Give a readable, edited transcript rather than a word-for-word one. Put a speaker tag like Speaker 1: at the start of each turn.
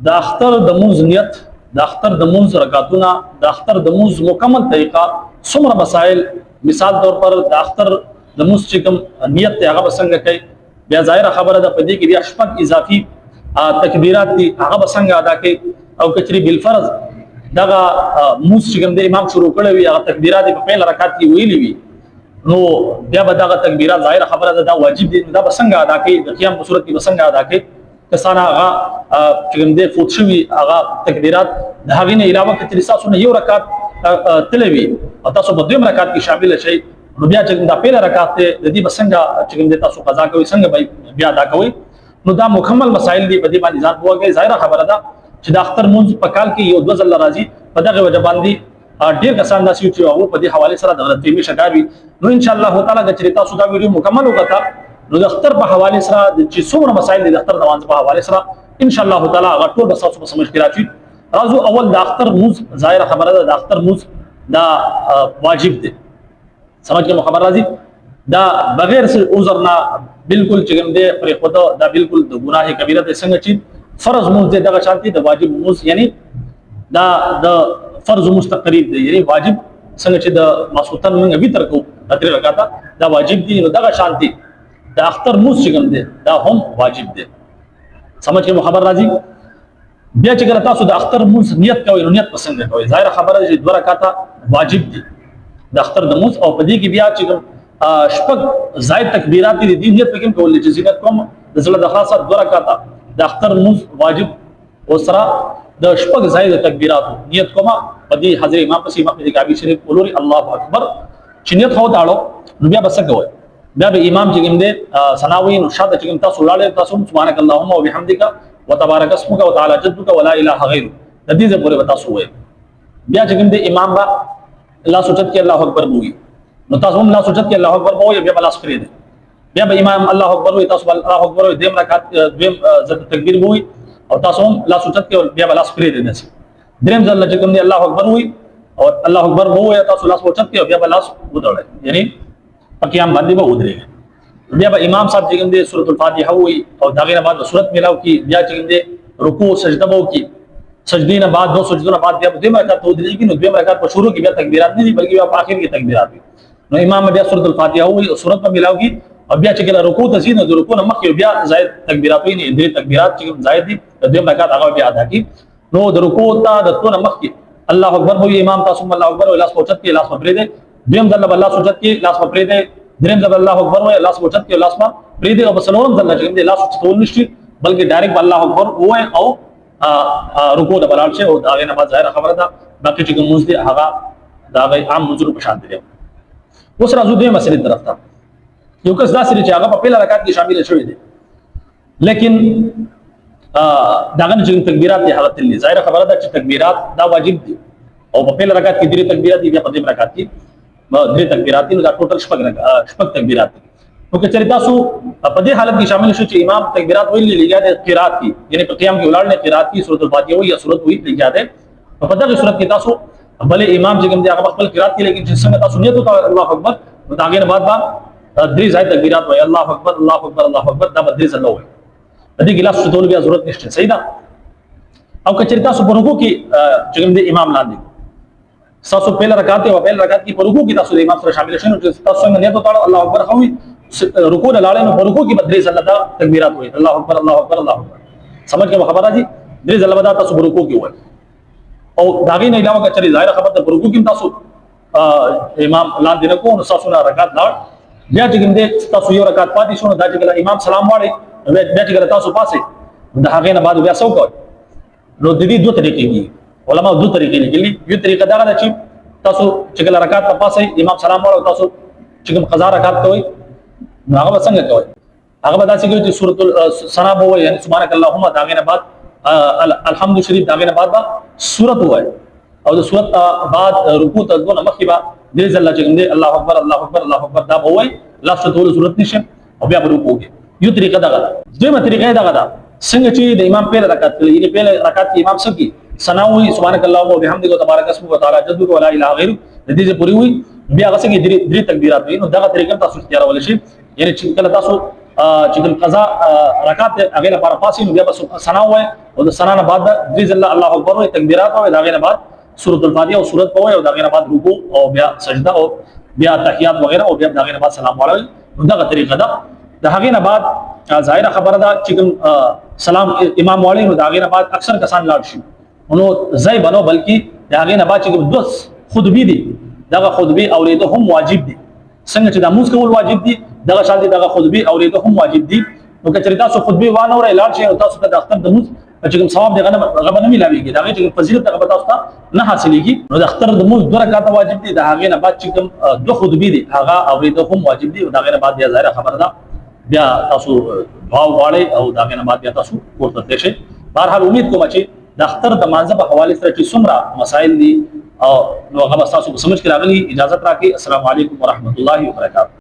Speaker 1: د اختر د مونځ نیت، د اختر د مونځ رکعتونه، د اختر د مونځ مکمل طریقه، څومره مسائل، مثال طور پر د اختر د مونځ چې کوم نیت دی هغه به څنګه کوي، بیا ظاهره خبره ده په دې کې بیا شپږ اضافي تکبیرات دي هغه به څنګه ادا کوي، او کچري بالفرض دغه مونځ چې کوم دی امام شروع کړی وي هغه تکبیرات په پیل رکعت کې ویلي وي، نو بیا به دغه تکبیرات ظاهره خبره ده دا واجب دي، دا به څنګه ادا کوي، د قیام په صورت کې به څنګه ادا کوي. کسانه هغه چې کوم دی فوت شوي هغه تکبیرات د هغې نه علاوه که چېرې ستاسو نه یو رکعت تللی وي او تاسو په دویم رکعت کې شامله شئ، نو بیا چې دا پیله رکعت دی د دې به څنګه چې کوم دی تاسو قضا کوئ، څنګه به بیا ادا کوئ. نو دا مکمل مسایل دي، په دې باندې ځان پوهوئ. ظاهره خبره ده چې د اختر مونځ په کال کې یو دوه ځله راځي، په دغه وجه باندې ډېر کسان داسې چې هغه په دې حوالې سره د غلطفهمي شکار وي. نو انشاءالله تعالی که چېرې تاسو دا ویډیو مکمل وکړه نو د اختر په حوالې سره چې څومره مسایل دي د اختر د مانځه په حوالې سره انشاءالله تعالی هغه ټول به ستاسو په سمجھ کې راشي. راځو اول د اختر مونځ، ظاهره خبره ده د اختر مونځ دا واجب دی، سمجھ کې مو خبر راځي، دا بغیر عذر نه بالکل چې کوم دی پرېښوده دا بالکل د ګناه کبیره دی. څنګه چې فرض مونځ دی دغه شانتي د واجب مونځ یعنی دا د فرض مستقریب دی، یعنی واجب څنګه چې د ماسوتن موږ وتر کوو درې رکعاته دا واجب دي، نو دغه شانتي د اختر مونځ چې کوم دی دا هم واجب دی. سمجھ کې مو خبر راځي. بیا چې کله تاسو د اختر مونځ نیت کوئ نو نیت په څنګه کوئ، ظاهره خبره ده چې دوه رکعاته واجب دي د اختر د مونځ، او په دې کې بیا چې شپږ زائد تکبیرات دي دې نیت پکې کول چې زینت کوم د زړه د خاصه دوه رکعاته د اختر مونځ واجب او سره د شپږ زائد تکبیرات نیت کوم په دې حضرت امام پسې امام دې کعبه شریف ولوري الله اکبر چې نیت خو داړو نو بیا بس کوي، بیا به امام چې کوم دې ثناوي نو شاده چې کوم تاسو لاله تاسو سبحانك اللهم وبحمدك وتبارك اسمك وتعالى جدك ولا اله غيرك د دې پورې تاسو وایي. بیا چې کوم دې امام با الله سوچت کې الله اکبر وایي نو تاسو هم الله سوچت کې الله اکبر وایي، بیا بلاس کړی دی، بیا به امام الله اکبر وایي تاسو الله اکبر وایي، دیم رکعت دیم زت تکبیر وایي او تاسو هم الله سوچت کې بیا بلاس کړی دی، دریم ځل چې کوم دې الله اکبر وایي او الله اکبر وایي تاسو الله سوچت کې بیا بلاس ودرړي، یعنی پکیام باندې به ودرېږي. بیا به امام صاحب چې کوم دې سورۃ الفاتحه وایي او داغه نه بعد سورۃ ملاو کی، بیا چې کوم دې رکوع سجده وو کی، سجدې نه بعد دو سجدو نه بعد بیا دیم رکعت ودرېږي، نو دیم رکعت په شروع کې بیا تکبیرات نه دي بلکې بیا په اخر کې تکبیرات دي. نو امام بیا سورۃ الفاتحه وایي او سورۃ ملاو کی، او بیا چې کله رکوع ته ځي نو د رکوع نه مخکې بیا زائد تکبیرات وي، نه درې تکبیرات چې زائد دي د دیم رکعت هغه بیا ادا کی. نو د رکوع ته د تو نه مخکې الله اکبر وایي امام تاسو الله اکبر وایي لاس اوچت کې لاس پرې دې، دیم ځل الله سوچت کې لاس پرې دې، دریم ځل الله اکبر وایي لاس اوچت کې لاس پرې دې، او بسلورم ځل چې دې لاس اوچتول نشي بلکې ډایرکټ الله اکبر وایي او رکوع د بلال شي او داغه نه بعد ظاهره خبره ده باقي چې کوم دې هغه داغه عام منظور په شان دي. اوس راځو دې مسلې طرف ته. یو کس داسې چې هغه په پیل رکعت کې شامل شوی دی لیکن داغه چې تکبیرات دي حالت دي، ظاهره خبره ده چې تکبیرات دا واجب دي او په پیل رکعت کې درې تکبیرات دي، بیا په دې رکعت کې درې تکبیرات دي، نو دا ټوټل شپږ تکبیرات دي. نو که چېرې تاسو په دې حالت کې شامل شو چې امام تکبیرات ویلي لګیا دي قرات کی، یعنی په قیام کې ولاړ نه قرات کی سورۃ الفاتحه وي یا سورۃ وي لګیا دي، په دغه صورت کې تاسو بلې امام چې کوم دی هغه خپل قرات کې لیکن چې څنګه تاسو نیت وکړه الله اکبر نو داغه نه بعد درې زائد تکبیرات وي الله اکبر الله اکبر الله اکبر دا درې ځله وي، د دې ګلاس ټول بیا ضرورت نشته، صحیح ده. او که چېرې تاسو په رکوع کې چې کوم دی امام لاندې تاسو پیل رکعت او پیل رکعت کې په رکوع کې تاسو د امام سره شامل شئ نو تاسو څنګه نیت وکړه الله اکبر خوي رکوع لاله نو په رکوع کې بدري ځله دا تکبیرات وي الله اکبر الله اکبر الله اکبر، سمجھ کې خبر راځي، درې ځله دا تاسو په رکوع کې وایي. او داغه نه علاوه که چېرې ظاهره خبره په رکوع کې تاسو امام لاندې نه کوو نو تاسو نه رکعت لاړ، بیا چې کوم دی تاسو یو رکعت پاتې شو نو دا چې کله امام سلام واړي بیا چې کله تاسو پاسې د هغې نه بعد بیا څه وکړئ. نو د دې دوه طریقې دي، علما دوه طریقې لیکلي، یو طریقه دا ده چې تاسو چې کله رکعت په پاسې امام سلام واړو تاسو چې کوم قضا رکعت کوئ نو هغه به څنګه کوئ، هغه به داسې کوئ چې سورۃ الثنا به وایي یعنی سبحانك اللهم داغې نه بعد الحمد شریف داغې نه بعد به سورۃ وایي او د سورۃ بعد رکوع ته دوه مخکې به درې ځله چې کوم دی الله اکبر الله اکبر الله اکبر دا به وایي لاس ته ټول ضرورت نشي او بیا به رکوع کې. یو طریقه دغه ده. دویمه طریقه دغه ده څنګه چې د امام پیل رکعت کې یعنی پیل رکعت کې امام سکی ثنا وایي سبحانك اللهم وبحمدك وتبارك اسمك وتعالى جدك ولا اله غيرك د دې پوری وي بیا هغه څنګه درې تکبیرات وي، نو دغه طریقه تاسو اختیار ولې شي، یعنی چې کله تاسو چې کوم قضا رکعات هغه لپاره پاسې نو بیا بس ثنا وای او د ثنا نه بعد درې ځله الله اکبر وای تکبیرات او هغه نه بعد سورۃ الفاتحه او سورۃ په وای او هغه نه بعد رکوع او بیا سجده او بیا تحیات وغیرہ او بیا هغه نه بعد سلام وړل نو دغه طریقه ده. د هغه نه بعد ظاهره خبره ده چې کوم سلام امام والی نو هغه نه بعد اکثر کسان لاړ شي نو ځای بنو بلکې د هغه نه بعد چې کوم دوس خطبه دي دغه خطبه اوریدو هم واجب دي څنګه چې د موږ کول واجب دي دغه شان دي دغه خطبه اوریدو هم واجب دي. نو کچری تاسو خطبه وانه ورې لاړ شي او تاسو ته د اختر د موږ چې کوم ثواب دی غو نه ملاويږي دا چې فضیلت هغه تاسو ته نه حاصلېږي. نو د اختر د موږ دوه رکعات واجب دي د هغه نه بعد چې کوم دوه خطبه دي هغه اوریدو هم واجب دي او دا غیر بعد بیا ظاهره خبره ده بیا تاسو دعا وغواړئ او دا غیر بعد بیا تاسو ورته تشئ. بهرحال امید کوم چې د اختر د مانځه په حواله سره چې څومره مسائل دي او نو هغه تاسو په سمجھ کې راغلي اجازه راکړئ. السلام علیکم ورحمت الله وبرکاته.